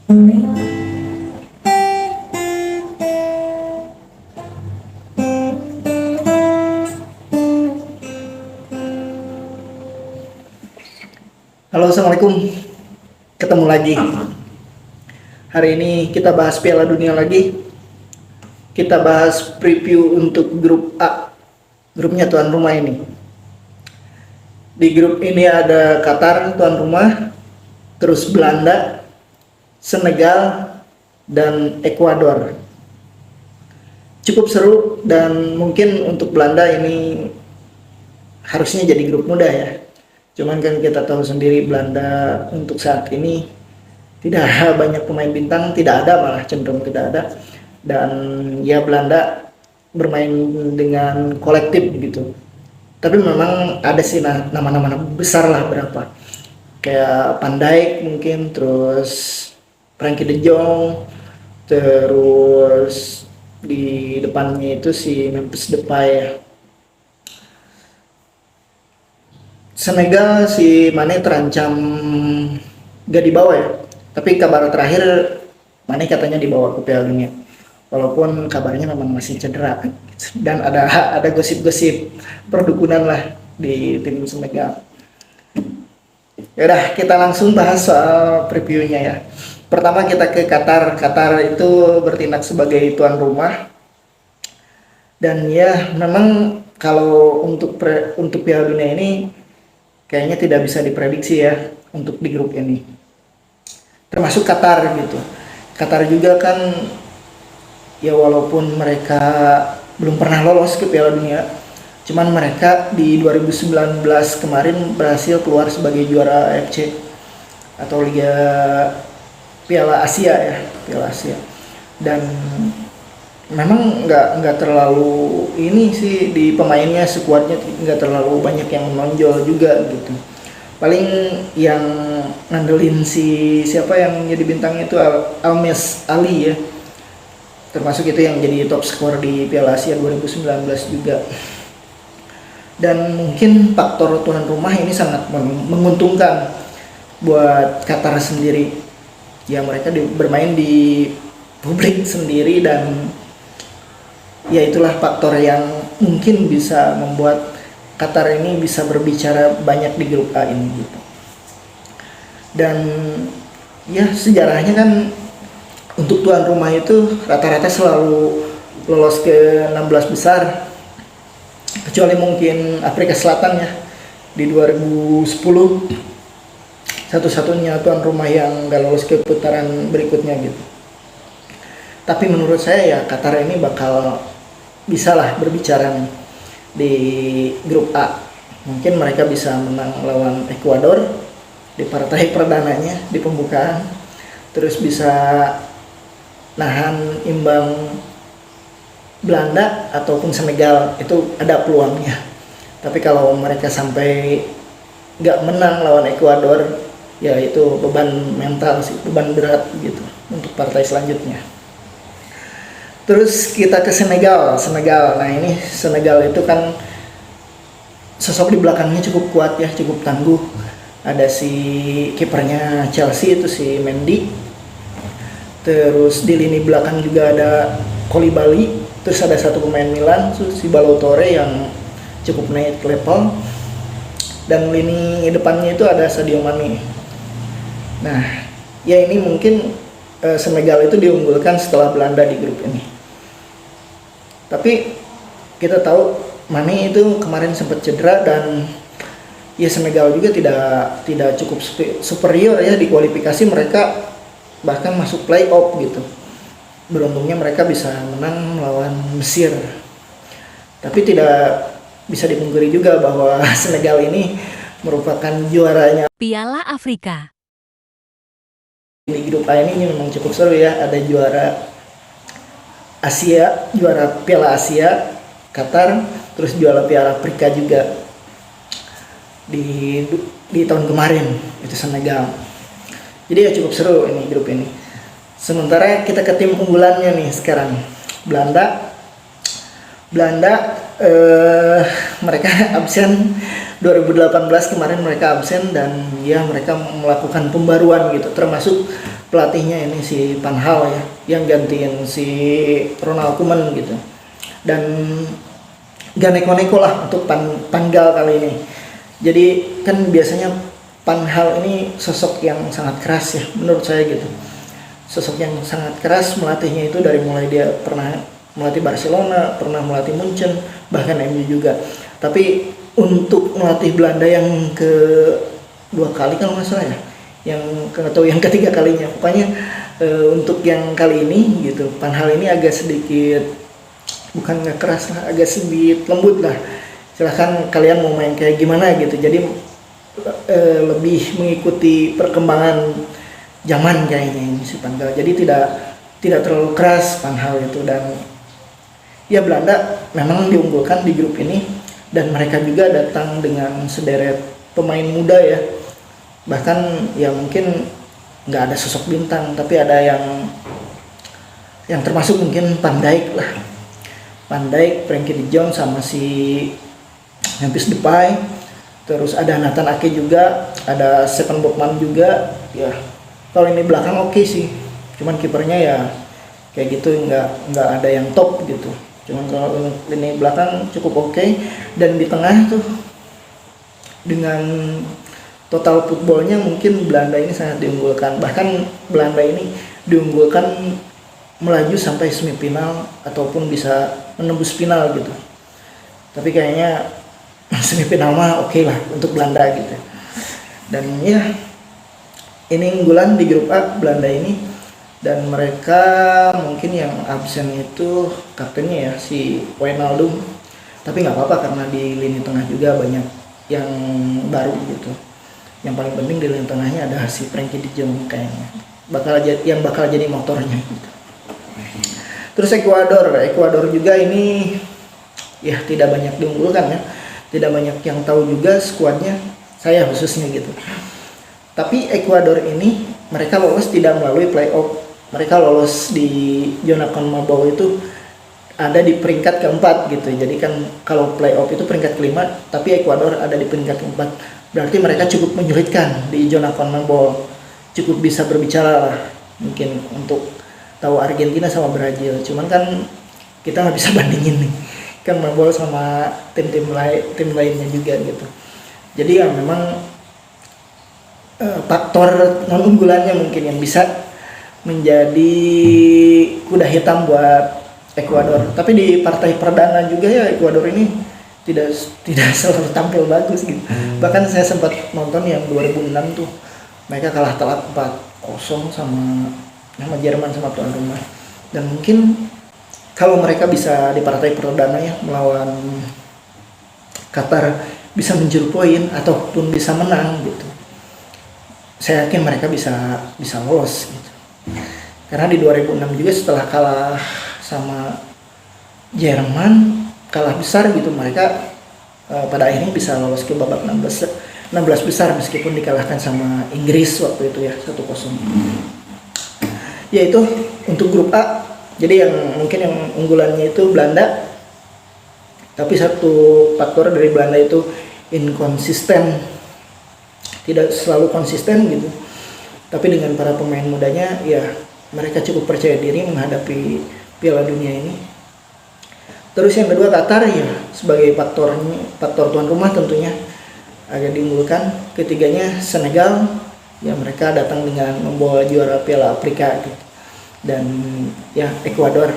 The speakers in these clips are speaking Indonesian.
Halo, assalamualaikum. Ketemu lagi. Hari ini kita bahas Piala Dunia lagi. Kita bahas preview untuk grup A. Grupnya tuan rumah ini. Di grup ini ada Qatar tuan rumah, terus Belanda, Senegal, dan Ekuador. Cukup seru, dan mungkin untuk Belanda ini harusnya jadi grup mudah ya. Cuman kan kita tahu sendiri Belanda untuk saat ini tidak ada banyak pemain bintang, tidak ada, malah cenderung tidak ada. Dan ya Belanda bermain dengan kolektif gitu. Tapi memang ada sih nama-nama besar lah berapa. Kayak Van Dijk mungkin, terus Frenkie de Jong, terus di depannya itu si Memphis Depay ya. Senegal si Mane terancam gak dibawa ya. Tapi kabar terakhir Mane katanya dibawa ke Piala Dunia. Walaupun kabarnya memang masih cedera dan ada gosip-gosip perdukunan lah di tim Senegal. Yaudah, kita langsung bahas soal previewnya ya. Pertama kita ke Qatar. Qatar itu bertindak sebagai tuan rumah. Dan ya memang kalau untuk Piala Dunia ini kayaknya tidak bisa diprediksi ya untuk di grup ini. Termasuk Qatar gitu. Qatar juga kan ya walaupun mereka belum pernah lolos ke Piala Dunia, cuman mereka di 2019 kemarin berhasil keluar sebagai juara AFC atau Liga Piala Asia ya, Piala Asia. Dan memang nggak terlalu ini sih di pemainnya, skuadnya nggak terlalu banyak yang menonjol juga gitu. Paling yang ngandelin si siapa yang jadi bintangnya itu Almes Ali ya, termasuk itu yang jadi top skor di Piala Asia 2019 juga. Dan mungkin faktor tuan rumah ini sangat menguntungkan buat Qatar sendiri ya, mereka bermain di publik sendiri, dan ya itulah faktor yang mungkin bisa membuat Qatar ini bisa berbicara banyak di grup A ini gitu. Dan ya sejarahnya kan untuk tuan rumah itu rata-rata selalu lolos ke 16 besar, kecuali mungkin Afrika Selatan ya di 2010 satu-satunya tuan rumah yang gak lolos ke putaran berikutnya gitu. Tapi menurut saya ya Qatar ini bakal bisalah berbicara nih di grup A. Mungkin mereka bisa menang lawan Ekuador di partai perdananya di pembukaan, terus bisa nahan imbang Belanda ataupun Senegal, itu ada peluangnya. Tapi kalau mereka sampai nggak menang lawan Ekuador, ya itu beban mental sih, beban berat gitu untuk partai selanjutnya. Terus kita ke Senegal. Nah ini Senegal itu kan sosok di belakangnya cukup kuat ya, cukup tangguh. Ada si kipernya Chelsea itu si Mendy. Terus di lini belakang juga ada Koulibaly. Terus ada satu pemain Milan, si Balotore yang cukup naik level. Dan lini depannya itu ada Sadio Mane. Nah, ya ini mungkin Senegal itu diunggulkan setelah Belanda di grup ini. Tapi kita tahu Mane itu kemarin sempat cedera, dan ya Senegal juga tidak cukup superior ya di kualifikasi, mereka bahkan masuk playoff gitu. Beruntungnya mereka bisa menang melawan Mesir. Tapi tidak bisa dipungkiri juga bahwa Senegal ini merupakan juaranya Piala Afrika. Di grup A ini memang cukup seru ya, ada juara Asia, juara Piala Asia Qatar, terus juara Piala Afrika juga di tahun kemarin itu Senegal. Jadi ya cukup seru ini grup ini. Sementara kita ke tim unggulannya nih sekarang, Belanda mereka absen 2018 kemarin, mereka absen, dan ya mereka melakukan pembaruan gitu, termasuk pelatihnya ini si Van Gaal ya, yang gantiin si Ronald Koeman gitu. Dan gak neko-neko lah untuk Van Gaal kali ini. Jadi kan biasanya Van Gaal ini sosok yang sangat keras ya menurut saya gitu. Sosok yang sangat keras, melatihnya itu dari mulai dia pernah melatih Barcelona, pernah melatih Munchen, bahkan MU juga. Tapi untuk melatih Belanda yang kedua kali kalau nggak salah ya, yang atau yang ketiga kalinya, pokoknya untuk yang kali ini gitu, Van Gaal ini agak sedikit, bukan nggak keras lah, agak sedikit lembut lah. Silahkan kalian mau main kayak gimana gitu. Jadi lebih mengikuti perkembangan zaman kayaknya ini si Van Gaal. Jadi tidak terlalu keras Van Gaal itu. Dan ya Belanda memang diunggulkan di grup ini, dan mereka juga datang dengan sederet pemain muda ya. Bahkan ya mungkin nggak ada sosok bintang, tapi ada yang termasuk mungkin Van Dijk lah. Van Dijk, Frenkie de Jong, sama si Memphis Depay. Terus ada Nathan Ake juga, ada Steven Botman juga. Ya kalau ini belakang oke sih, cuman kipernya ya kayak gitu, nggak ada yang top gitu. Cuman kalau ini belakang cukup oke. Dan di tengah tuh dengan total footballnya mungkin Belanda ini sangat diunggulkan. Bahkan Belanda ini diunggulkan melaju sampai semifinal ataupun bisa menembus final gitu. Tapi kayaknya semifinal mah oke lah untuk Belanda gitu. Dan ya ini unggulan di grup A Belanda ini. Dan mereka mungkin yang absen itu kaptennya ya si Wijnaldum. Tapi nggak apa-apa karena di lini tengah juga banyak yang baru gitu. Yang paling penting di lini tengahnya ada si Frenkie de Jong kayaknya yang bakal jadi motornya gitu. Terus Ekuador juga ini ya tidak banyak diunggulkan ya, tidak banyak yang tahu juga skuadnya, saya khususnya gitu. Tapi Ekuador ini mereka lolos tidak melalui playoff, mereka lolos di zona CONMEBOL itu ada di peringkat keempat gitu. Jadi kan kalau playoff itu peringkat kelima, tapi Ekuador ada di peringkat keempat, berarti mereka cukup menyulitkan di zona CONMEBOL, cukup bisa berbicara lah mungkin untuk tahu Argentina sama Brazil. Cuman kan kita nggak bisa bandingin nih kan CONMEBOL sama tim lainnya juga gitu. Jadi ya memang faktor non unggulannya mungkin yang bisa menjadi kuda hitam buat Ekuador. Tapi di partai perdana juga ya Ekuador ini tidak selalu tampil bagus gitu. Bahkan saya sempat nonton yang 2006 tuh mereka kalah telak 4-0 sama Jerman sama tuan rumah. Dan mungkin kalau mereka bisa di partai perdana ya melawan Qatar bisa menjuru poin ataupun bisa menang gitu, saya yakin mereka bisa lolos gitu. Karena di 2006 juga setelah kalah sama Jerman, kalah besar gitu, mereka pada akhirnya bisa lolos ke babak 16 besar meskipun dikalahkan sama Inggris waktu itu ya 1-0. Yaitu untuk grup A. Jadi yang mungkin yang unggulannya itu Belanda. Tapi satu faktor dari Belanda itu inkonsisten, tidak selalu konsisten gitu. Tapi dengan para pemain mudanya ya mereka cukup percaya diri menghadapi Piala Dunia ini. Terus yang kedua Qatar ya sebagai faktor tuan rumah tentunya agak diunggulkan. Ketiganya Senegal, ya mereka datang dengan membawa juara Piala Afrika gitu. Dan ya Ekuador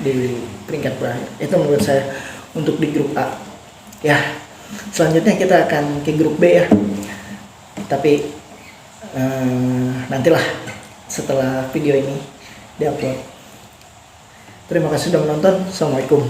di peringkat berakhir. Itu menurut saya untuk di grup A. Ya selanjutnya kita akan ke grup B ya. Tapi nantilah setelah video ini diupload. Terima kasih sudah menonton. Assalamualaikum.